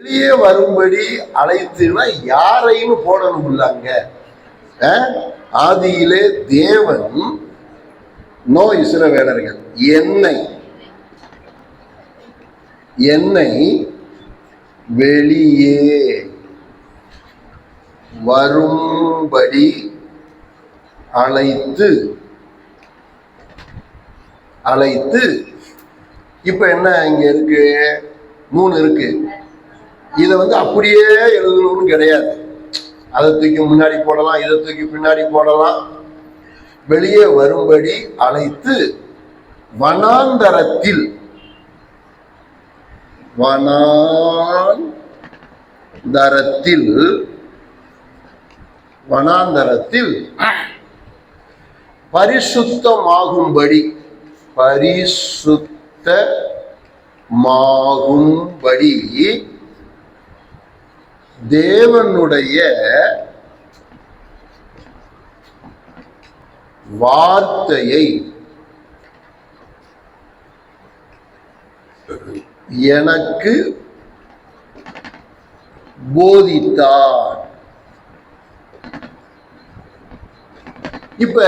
வெளியே வரும்படி அழைத்துனா யாரையும் போடணும் இல்லைங்க. ஆதியிலே தேவன் இஸ்ரவேலர்கள் என்னை வெளியே வரும்படி அழைத்து இப்ப என்ன இங்க இருக்கு? 3 இருக்கு. இதை அப்படியே எழுதணும்னு கிடையாது. அதை தூக்கி முன்னாடி போடலாம், இதை தூக்கி பின்னாடி போடலாம். வெளியே வரும்படி அழைத்து வனாந்தரத்தில் பரிசுத்தமாகும்படி தேவனுடைய வார்த்தையை எனக்கு போதித்தார். இப்ப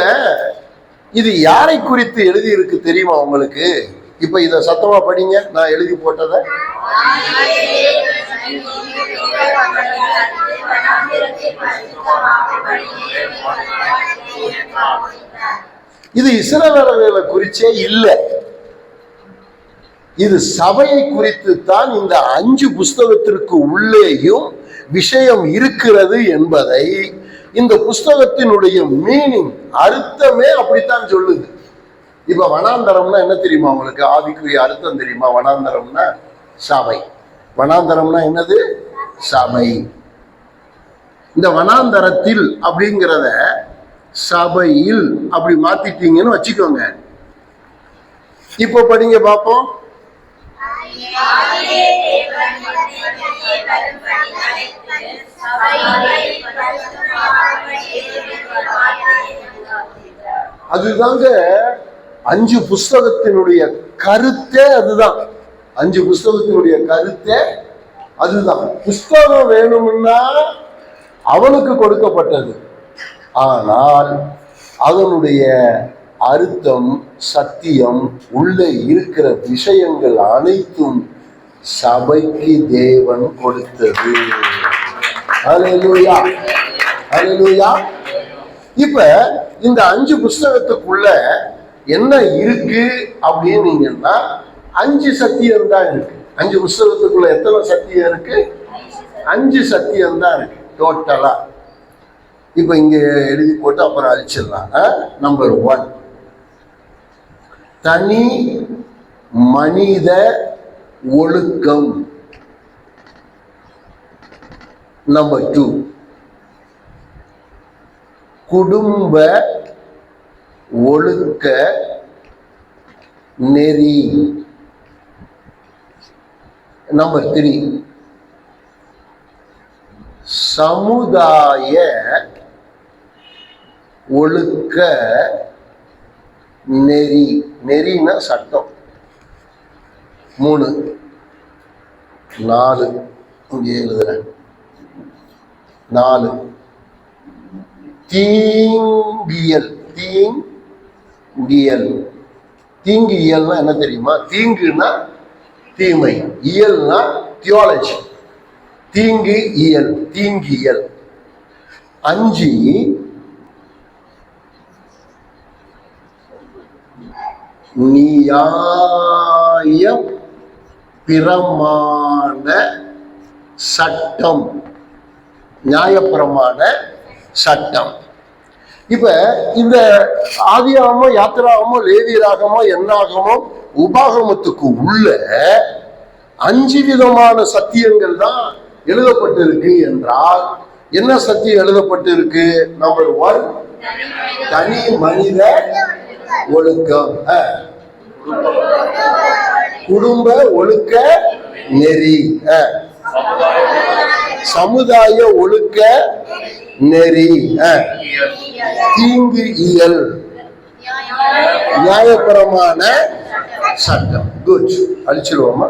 இது யாரை குறித்து எழுதி இருக்கு தெரியுமா உங்களுக்கு? இப்ப இத சத்தமா படிங்க, நான் எழுதி போட்டத. இது இஸ்ரவேலர்களை குறிச்சே இல்லை, இது சபையை குறித்து தான். இந்த 5 புஸ்தகத்திற்கு உள்ளேயும் விஷயம் இருக்கிறது என்பதை இந்த புஸ்தகத்தினுடைய மீனிங், அர்த்தமே அப்படித்தான் சொல்லுது. இப்ப வனாந்தரம்னா என்ன தெரியுமா உங்களுக்கு? ஆவிக்குரிய அர்த்தம் தெரியுமா? வனாந்தரம்னா சபை. வனாந்தரம்னா என்னது? சபை. இந்த வனாந்தரத்தில் அப்படிங்கிறத சபையில் அப்படி மாத்திட்டீங்கன்னு வச்சுக்கோங்க. இப்போ படிங்க பார்ப்போம். அதுதாங்க 5 புஸ்தகத்தினுடைய கருத்தே அதுதான். 5 புஸ்தகத்தினுடைய கருத்தே அதுதான். புஸ்தகம் வேணும்னா அவனுக்கு கொடுக்கப்பட்டது, ஆனால் அதனுடைய அர்த்தம், சத்தியம், உள்ளே இருக்கிற விஷயங்கள் அனைத்தும் சபைக்கு தேவன் கொடுத்தது. அல்லேலூயா, அல்லேலூயா. இப்ப இந்த 5 புஸ்தகத்துக்குள்ள என்ன இருக்கு அப்படின்னீங்கன்னா 5 சத்தியம் தான் இருக்கு. 5 புஸ்தகத்துக்குள்ள எத்தனை சத்தியம் இருக்கு? 5 சத்தியம் தான் இருக்கு டோட்டலா. இப்ப இங்க எழுதி போட்டு அப்புறம் அழிச்சிடலாம். நம்பர் 1, தனி மனித ஒழுக்கம். நம்பர் 2, குடும்ப ஒழுக்க நெறி. நம்பர் 3, சமுதாய ஒழுக்க நெறி. நெறினா சட்டம். 3, 4 இங்கே எழுதுறேன். 4, தீங்கியல். தீங்கியல்னா என்ன தெரியுமா? தீங்குனா தீமை, இயல்னா தியாலஜி. தீங்கு இயல், தீங்கியல். 5, நியாய பிரமாண சட்டம். நியாயப்பிரமாண சட்டம். இப்ப இந்த ஆதியாகமோ, யாத்திராகமோ, லேவியராகமோ, என்னாகமோ, உபாகமத்துக்கு உள்ள 5 விதமான சத்தியங்கள் தான் எழுதப்பட்டிருக்கு என்றால் என்ன சத்தியம் எழுதப்பட்டிருக்கு? நம்பர் 1, தனி மனித ஒழுக்கம், குடும்ப ஒழுக்க நெறி, சமுதாய ஒழுக்க நெறி, தீங்கு இயல், நியாயப்பிரமாண சட்டம். குட், அழிச்சிருவோமா?